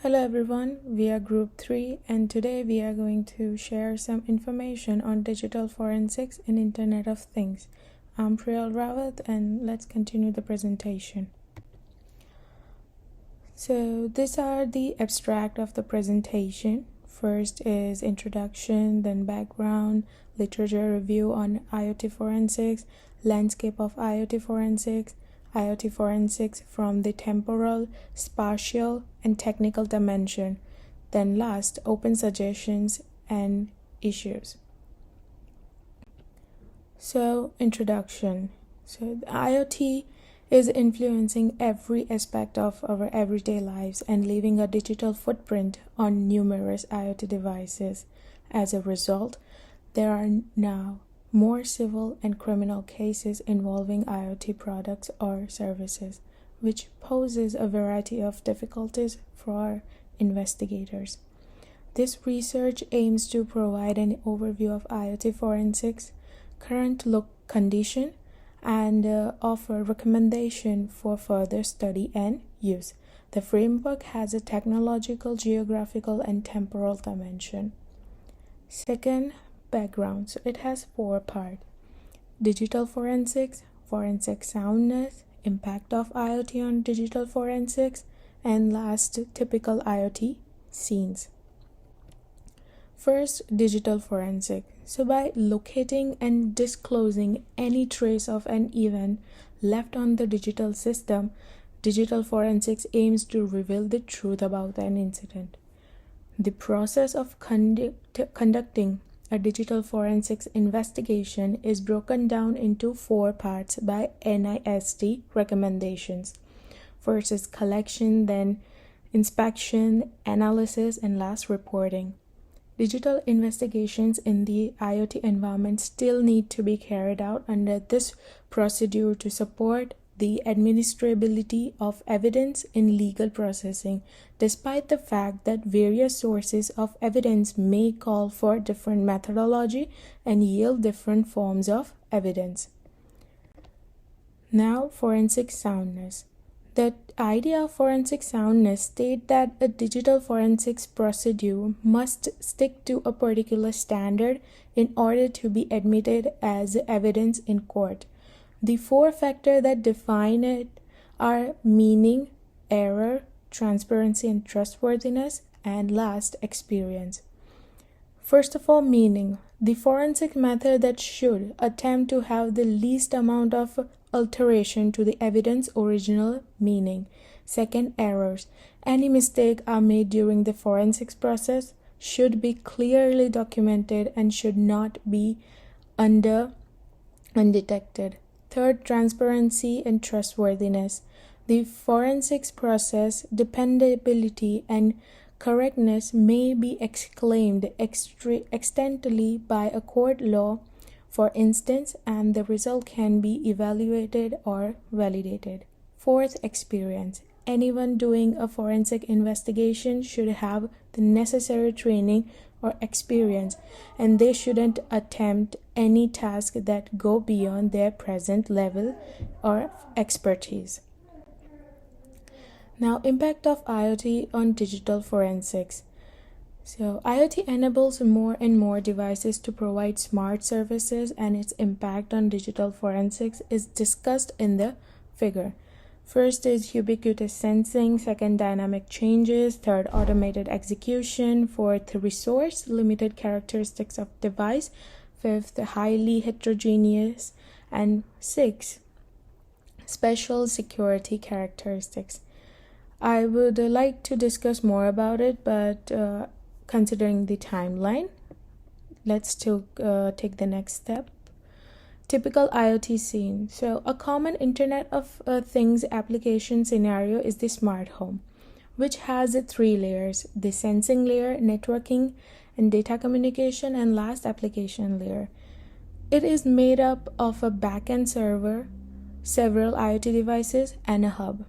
Hello everyone, we are group 3 and today we are going to share some information on digital forensics in Internet of Things. I'm Priyal Rawat and let's continue the presentation. So these are the abstract of the presentation. First is introduction, then background, literature review on IoT forensics, landscape of IoT forensics from the temporal, spatial, and technical dimension. Then last, open suggestions and issues. So, introduction. So, the IoT is influencing every aspect of our everyday lives and leaving a digital footprint on numerous IoT devices. As a result, there are now more civil and criminal cases involving IoT products or services, which poses a variety of difficulties for investigators. This research aims to provide an overview of IoT forensics, current condition, and offer recommendation for further study and use. The framework has a technological, geographical, and temporal dimension. Second, background. So it has 4 parts: digital forensics, forensic soundness, impact of IoT on digital forensics, and last, typical IoT scenes. First, digital forensic. So by locating and disclosing any trace of an event left on the digital system, digital forensics aims to reveal the truth about an incident. The process of conducting a digital forensics investigation is broken down into 4 parts by NIST recommendations. First is collection, then inspection, analysis, and last reporting. Digital investigations in the IoT environment still need to be carried out under this procedure to support the administrability of evidence in legal processing, despite the fact that various sources of evidence may call for different methodology and yield different forms of evidence. Now, forensic soundness. The idea of forensic soundness states that a digital forensics procedure must stick to a particular standard in order to be admitted as evidence in court. The 4 factors that define it are meaning, error, transparency and trustworthiness, and last, experience. First of all, meaning. The forensic method that should attempt to have the least amount of alteration to the evidence original meaning. Second, errors. Any mistake are made during the forensics process should be clearly documented and should not be undetected. Third, transparency and trustworthiness. The forensics process dependability and correctness may be exclaimed extensively by a court law, for instance, and the result can be evaluated or validated. Fourth, experience. Anyone doing a forensic investigation should have the necessary training or experience, and they shouldn't attempt any task that go beyond their present level or expertise. Now, impact of IoT on digital forensics. So, IoT enables more and more devices to provide smart services, and its impact on digital forensics is discussed in the figure. First is ubiquitous sensing, second, dynamic changes, third, automated execution, fourth, resource limited characteristics of device, fifth, highly heterogeneous, and sixth, special security characteristics. I would like to discuss more about it, but considering the timeline, let's take the next step. Typical IoT scene. So, a common Internet of Things application scenario is the smart home, which has 3 layers: the sensing layer, networking and data communication, and last, application layer. It is made up of a backend server, several IoT devices, and a hub.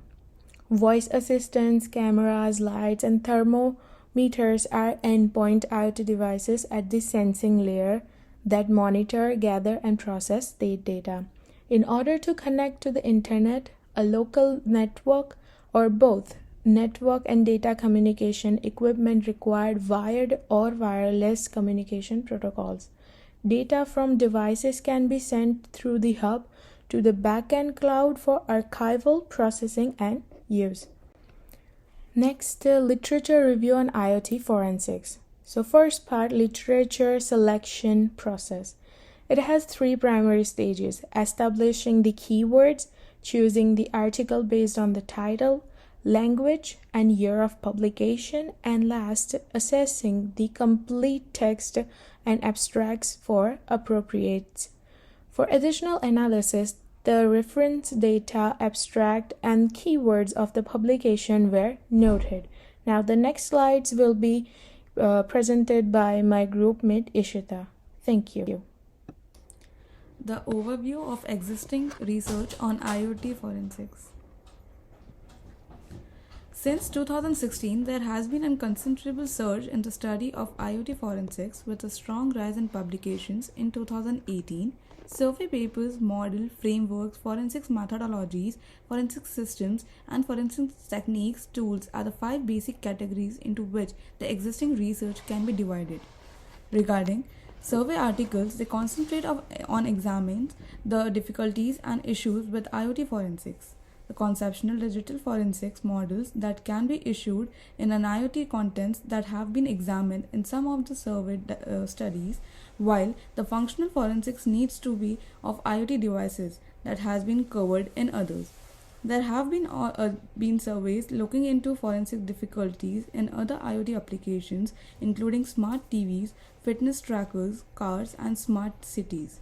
Voice assistants, cameras, lights, and thermometers are endpoint IoT devices at the sensing layer that monitor, gather, and process state data. In order to connect to the internet, a local network, or both, network and data communication equipment required wired or wireless communication protocols. Data from devices can be sent through the hub to the backend cloud for archival, processing, and use. Next, literature review on IoT forensics. So first part, literature selection process. It has three primary stages: establishing the keywords, choosing the article based on the title, language, and year of publication, and last, assessing the complete text and abstracts for appropriate. For additional analysis, the reference data, abstract, and keywords of the publication were noted. Now, the next slides will be presented by my groupmate Ishita. Thank you. The overview of existing research on IoT forensics. Since 2016, there has been a considerable surge in the study of IoT forensics with a strong rise in publications. In 2018, survey papers, model, frameworks, forensics methodologies, forensic systems, and forensic techniques tools are the 5 basic categories into which the existing research can be divided. Regarding survey articles, they concentrate on examining the difficulties and issues with IoT forensics. The conceptual digital forensics models that can be issued in an IoT contents that have been examined in some of the surveyed studies, while the functional forensics needs to be of IoT devices that has been covered in others. There have been surveys looking into forensic difficulties in other IoT applications, including smart TVs, fitness trackers, cars, and smart cities.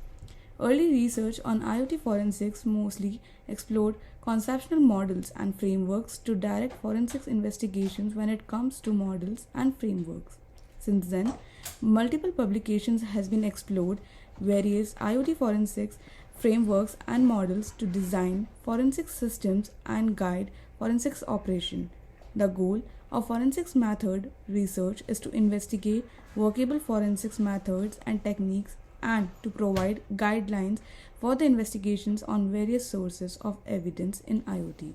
Early research on IoT forensics mostly explored conceptual models and frameworks to direct forensics investigations when it comes to models and frameworks. Since then, multiple publications has been explored various IoT forensics frameworks and models to design forensic systems and guide forensics operation. The goal of forensics method research is to investigate workable forensics methods and techniques and to provide guidelines for the investigations on various sources of evidence in IoT.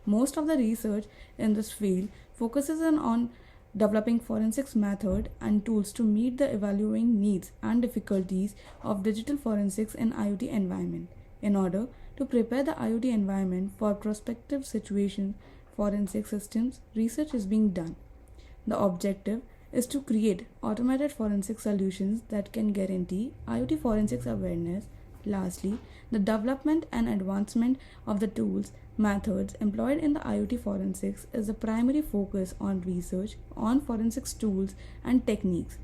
Most of the research in this field focuses on developing forensics method and tools to meet the evaluating needs and difficulties of digital forensics in IoT environment. In order to prepare the IoT environment for prospective situations, forensic systems research is being done. The objective is to create automated forensic solutions that can guarantee IoT forensics awareness. Lastly, the development and advancement of the tools, methods employed in the IoT forensics is the primary focus on research on forensics tools and techniques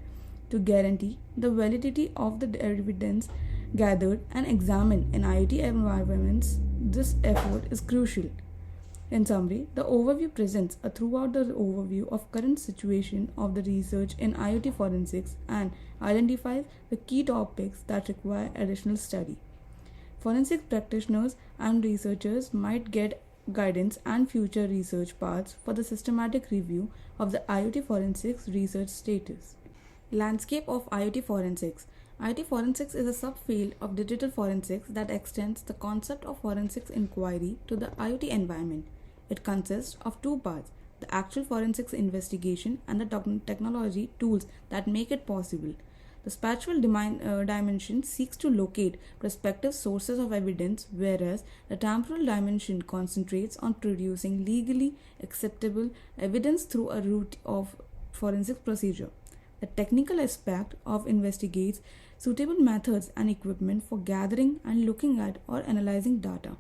to guarantee the validity of the evidence gathered and examined in IoT environments. This effort is crucial. In summary, the overview presents a throughout the overview of current situation of the research in IoT forensics and identifies the key topics that require additional study. Forensic practitioners and researchers might get guidance and future research paths for the systematic review of the IoT forensics research status. Landscape of IoT forensics. IoT forensics is a subfield of digital forensics that extends the concept of forensics inquiry to the IoT environment. It consists of 2 parts: the actual forensics investigation and the technology tools that make it possible. The spatial dimension seeks to locate prospective sources of evidence, whereas the temporal dimension concentrates on producing legally acceptable evidence through a route of forensic procedure. The technical aspect of investigates suitable methods and equipment for gathering and looking at or analyzing data.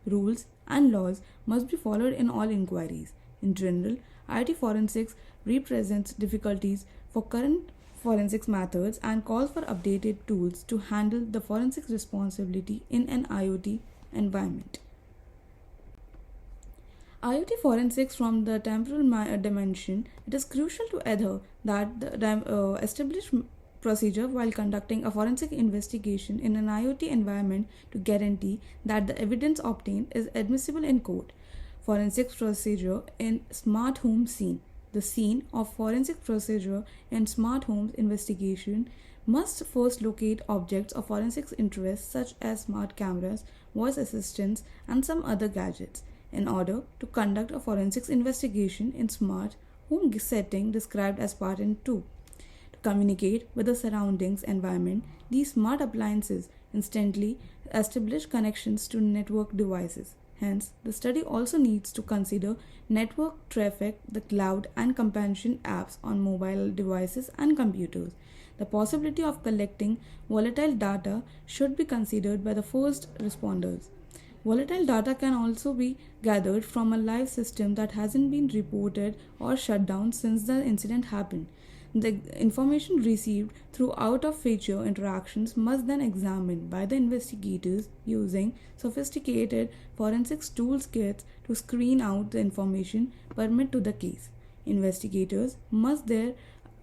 Rules and laws must be followed in all inquiries. In general, IoT forensics represents difficulties for current forensics methods and calls for updated tools to handle the forensics responsibility in an IoT environment. IoT forensics from the temporal dimension, it is crucial to adhere that the established procedure while conducting a forensic investigation in an IoT environment to guarantee that the evidence obtained is admissible in court. Forensic procedure in smart home scene. The scene of forensic procedure in smart homes investigation must first locate objects of forensic interest such as smart cameras, voice assistants, and some other gadgets. in order to conduct a forensics investigation in smart home setting described as part in 2. To communicate with the surroundings environment, these smart appliances instantly establish connections to network devices. Hence, the study also needs to consider network traffic, the cloud, and companion apps on mobile devices and computers. The possibility of collecting volatile data should be considered by the first responders. Volatile data can also be gathered from a live system that hasn't been reported or shut down since the incident happened. The information received through out-of-feature interactions must then examined by the investigators using sophisticated forensics toolkits to screen out the information pertinent to the case. Investigators must there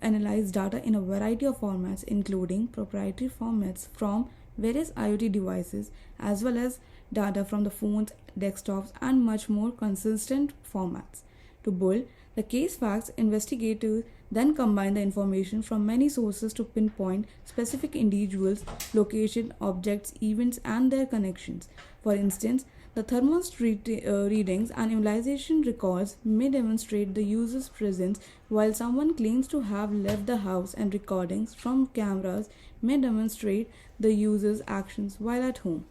analyze data in a variety of formats, including proprietary formats from various IoT devices as well as data from the phones, desktops, and much more consistent formats. To build the case facts, investigators then combine the information from many sources to pinpoint specific individuals, location, objects, events, and their connections. For instance, the thermostat readings and immunization records may demonstrate the user's presence, while someone claims to have left the house, and recordings from cameras may demonstrate the user's actions while at home.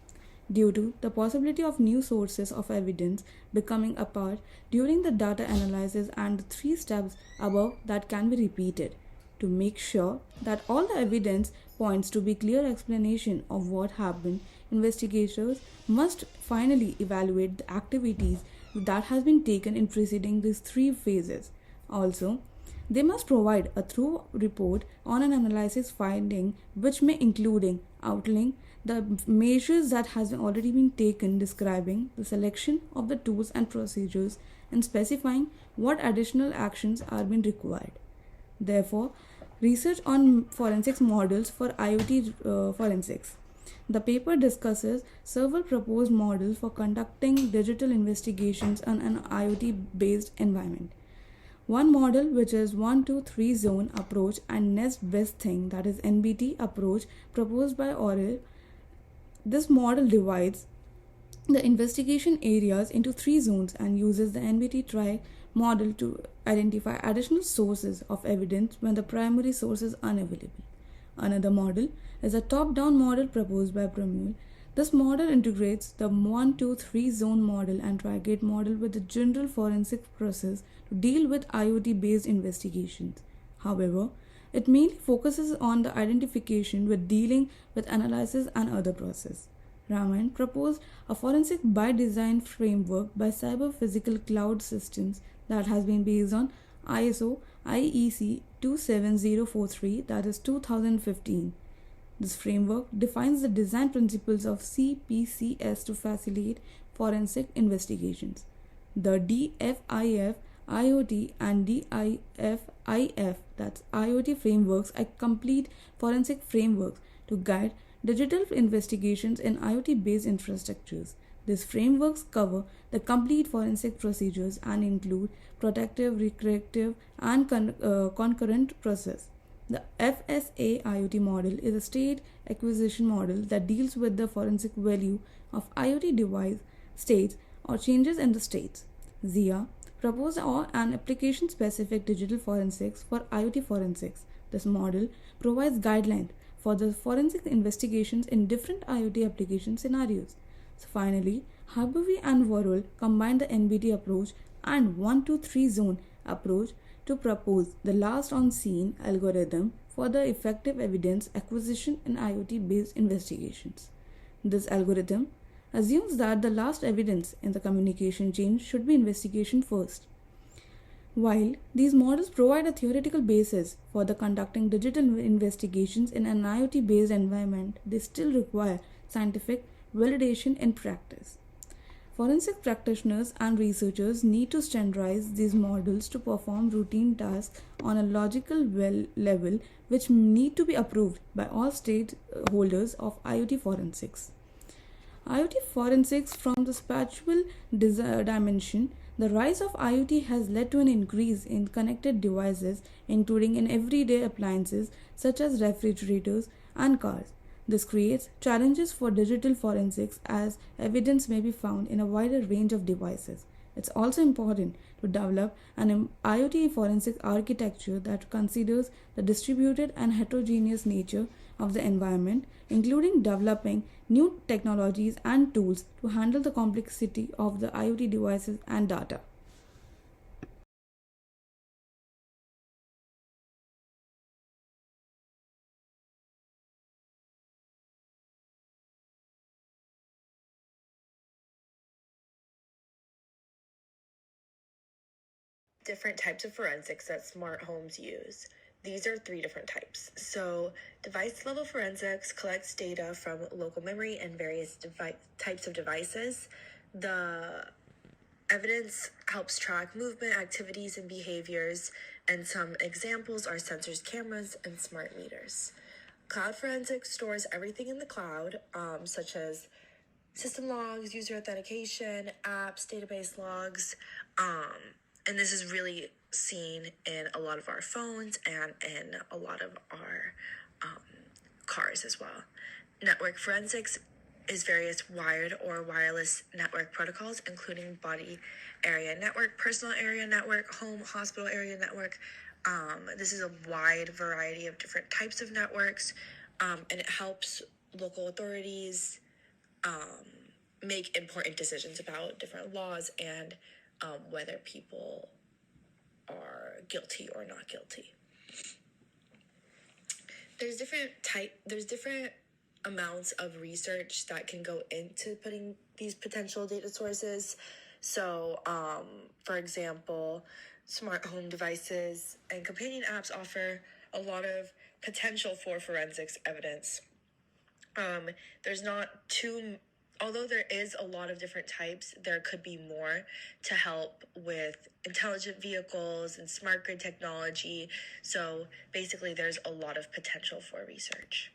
Due to the possibility of new sources of evidence becoming apart during the data analysis and the 3 steps above that can be repeated. To make sure that all the evidence points to be clear explanation of what happened, investigators must finally evaluate the activities that has been taken in preceding these 3 phases. Also, they must provide a thorough report on an analysis finding, which may including outlining the measures that has already been taken, describing the selection of the tools and procedures, and specifying what additional actions are being required. Therefore, research on forensics models for IoT forensics. The paper discusses several proposed models for conducting digital investigations on an IoT based environment. One model, which is 1-2-3 zone approach, and next best thing, that is NBT approach, proposed by Orel. This model divides the investigation areas into 3 zones and uses the NBT tri model to identify additional sources of evidence when the primary source is unavailable. Another model is a top-down model proposed by Pramul. This model integrates the 1-2-3 zone model and tri-gate model with the general forensic process to deal with IoT-based investigations. However, it mainly focuses on the identification with dealing with analysis and other process. Raman proposed a forensic by design framework by cyber physical cloud systems that has been based on ISO IEC 27043, that is 2015. This framework defines the design principles of CPCS to facilitate forensic investigations. The DFIF, IoT, and DIFIF, that's IoT frameworks, are complete forensic frameworks to guide digital investigations in IoT-based infrastructures. These frameworks cover the complete forensic procedures and include protective, recursive, and concurrent process. The FSA IoT model is a state acquisition model that deals with the forensic value of IoT device states or changes in the states. ZIA proposed an application-specific digital forensics for IoT forensics. This model provides guidelines for the forensic investigations in different IoT application scenarios. So finally, Harbavi and Varol combined the NBT approach and 1-2-3 zone approach to propose the last on scene algorithm for the effective evidence acquisition in IoT based investigations. This algorithm assumes that the last evidence in the communication chain should be investigation first. While these models provide a theoretical basis for the conducting digital investigations in an IoT based environment, they still require scientific validation in practice. Forensic practitioners and researchers need to standardize these models to perform routine tasks on a logical level, which need to be approved by all stakeholders of IoT forensics. IoT forensics from the spatial dimension. The rise of IoT has led to an increase in connected devices, including in everyday appliances such as refrigerators and cars. This creates challenges for digital forensics as evidence may be found in a wider range of devices. It's also important to develop an IoT forensic architecture that considers the distributed and heterogeneous nature of the environment, including developing new technologies and tools to handle the complexity of the IoT devices and data. Different types of forensics that smart homes use. These are three different types. So, device level forensics collects data from local memory and various types of devices. The evidence helps track movement, activities, and behaviors, and some examples are sensors, cameras, and smart meters. Cloud forensics stores everything in the cloud, such as system logs, user authentication, apps, database logs, and this is really seen in a lot of our phones and in a lot of our cars as well. Network forensics is various wired or wireless network protocols, including body area network, personal area network, home, hospital area network. This is a wide variety of different types of networks, and it helps local authorities make important decisions about different laws and whether people are guilty or not guilty. There's different amounts of research that can go into putting these potential data sources. So, for example, smart home devices and companion apps offer a lot of potential for forensics evidence. There's not too Although there is a lot of different types, there could be more to help with intelligent vehicles and smart grid technology. So basically, there's a lot of potential for research.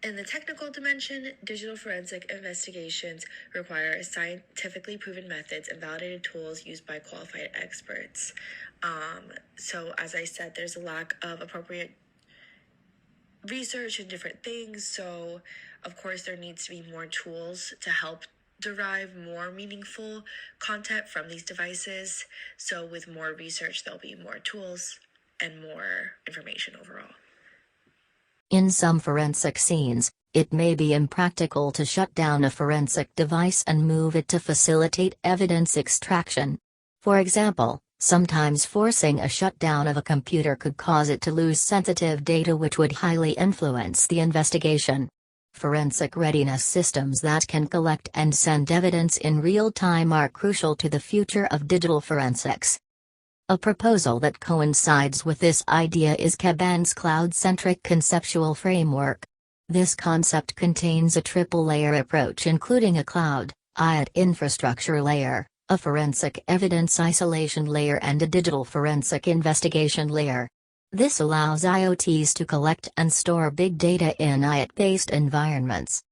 In the technical dimension, digital forensic investigations require scientifically proven methods and validated tools used by qualified experts. So as I said, there's a lack of appropriate research and different things, so of course there needs to be more tools to help derive more meaningful content from these devices. So with more research, there'll be more tools and more information overall. In some forensic scenes, it may be impractical to shut down a forensic device and move it to facilitate evidence extraction. For example, sometimes forcing a shutdown of a computer could cause it to lose sensitive data which would highly influence the investigation. Forensic readiness systems that can collect and send evidence in real time are crucial to the future of digital forensics. A proposal that coincides with this idea is Kaban's cloud-centric conceptual framework. This concept contains a triple-layer approach including a cloud, IoT infrastructure layer, a forensic evidence isolation layer and a digital forensic investigation layer. This allows IoTs to collect and store big data in IoT-based environments.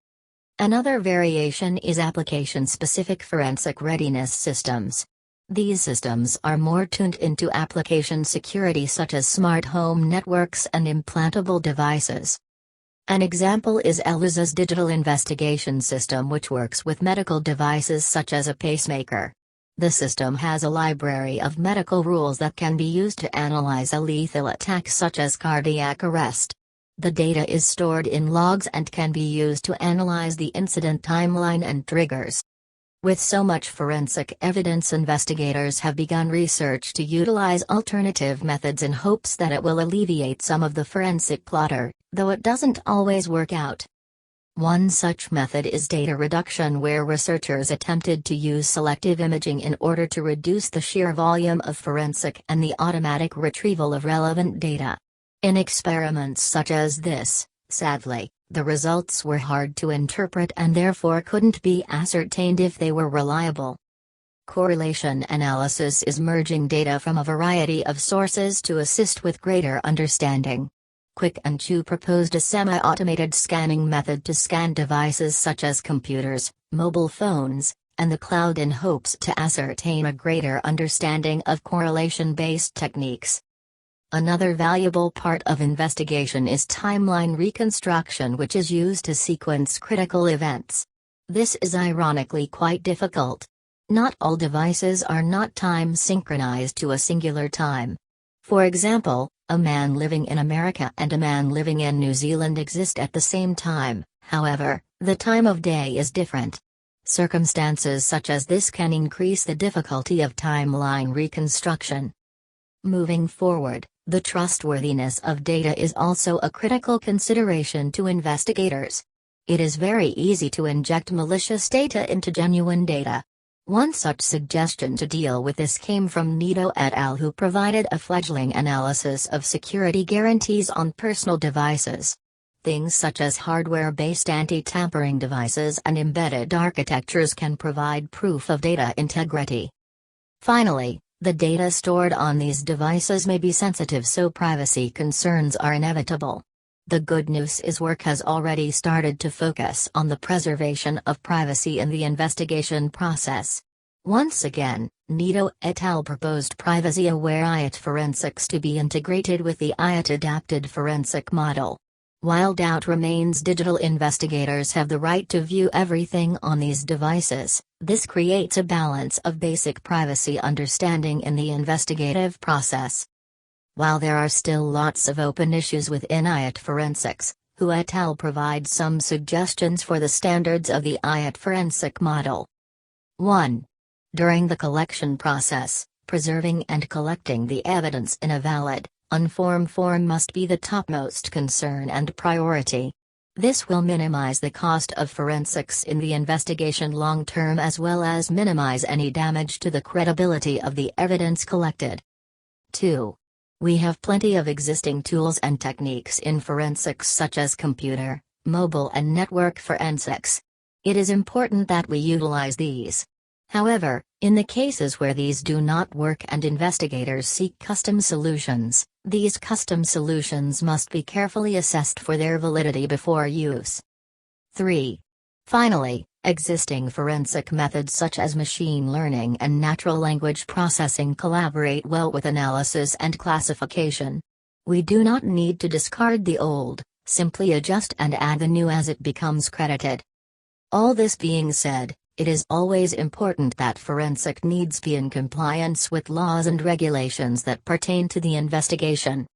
Another variation is application-specific forensic readiness systems. These systems are more tuned into application security such as smart home networks and implantable devices. An example is Elusa's digital investigation system which works with medical devices such as a pacemaker. The system has a library of medical rules that can be used to analyze a lethal attack such as cardiac arrest. The data is stored in logs and can be used to analyze the incident timeline and triggers. With so much forensic evidence, investigators have begun research to utilize alternative methods in hopes that it will alleviate some of the forensic clutter, though it doesn't always work out. One such method is data reduction, where researchers attempted to use selective imaging in order to reduce the sheer volume of forensic and the automatic retrieval of relevant data. In experiments such as this, sadly, the results were hard to interpret and therefore couldn't be ascertained if they were reliable. Correlation analysis is merging data from a variety of sources to assist with greater understanding. Quick and Chew proposed a semi-automated scanning method to scan devices such as computers, mobile phones, and the cloud in hopes to ascertain a greater understanding of correlation-based techniques. Another valuable part of investigation is timeline reconstruction, which is used to sequence critical events. This is ironically quite difficult. Not all devices are not time synchronized to a singular time. For example, a man living in America and a man living in New Zealand exist at the same time, however, the time of day is different. Circumstances such as this can increase the difficulty of timeline reconstruction. Moving forward, the trustworthiness of data is also a critical consideration to investigators. It is very easy to inject malicious data into genuine data. One such suggestion to deal with this came from Nito et al., who provided a fledgling analysis of security guarantees on personal devices. Things such as hardware-based anti-tampering devices and embedded architectures can provide proof of data integrity. Finally, the data stored on these devices may be sensitive, so privacy concerns are inevitable. The good news is work has already started to focus on the preservation of privacy in the investigation process. Once again, Nito et al. Proposed privacy-aware IoT forensics to be integrated with the IoT adapted forensic model. While doubt remains, digital investigators have the right to view everything on these devices. This creates a balance of basic privacy understanding in the investigative process. While there are still lots of open issues within IoT forensics, Hu et al. Provide some suggestions for the standards of the IoT forensic model. 1. During the collection process, preserving and collecting the evidence in a valid, uniform form must be the topmost concern and priority. This will minimize the cost of forensics in the investigation long term, as well as minimize any damage to the credibility of the evidence collected. 2. We have plenty of existing tools and techniques in forensics such as computer, mobile and network forensics. It is important that we utilize these. However, in the cases where these do not work and investigators seek custom solutions, these custom solutions must be carefully assessed for their validity before use. 3. Finally, existing forensic methods such as machine learning and natural language processing collaborate well with analysis and classification. We do not need to discard the old, simply adjust and add the new as it becomes credited. All this being said, it is always important that forensic needs be in compliance with laws and regulations that pertain to the investigation.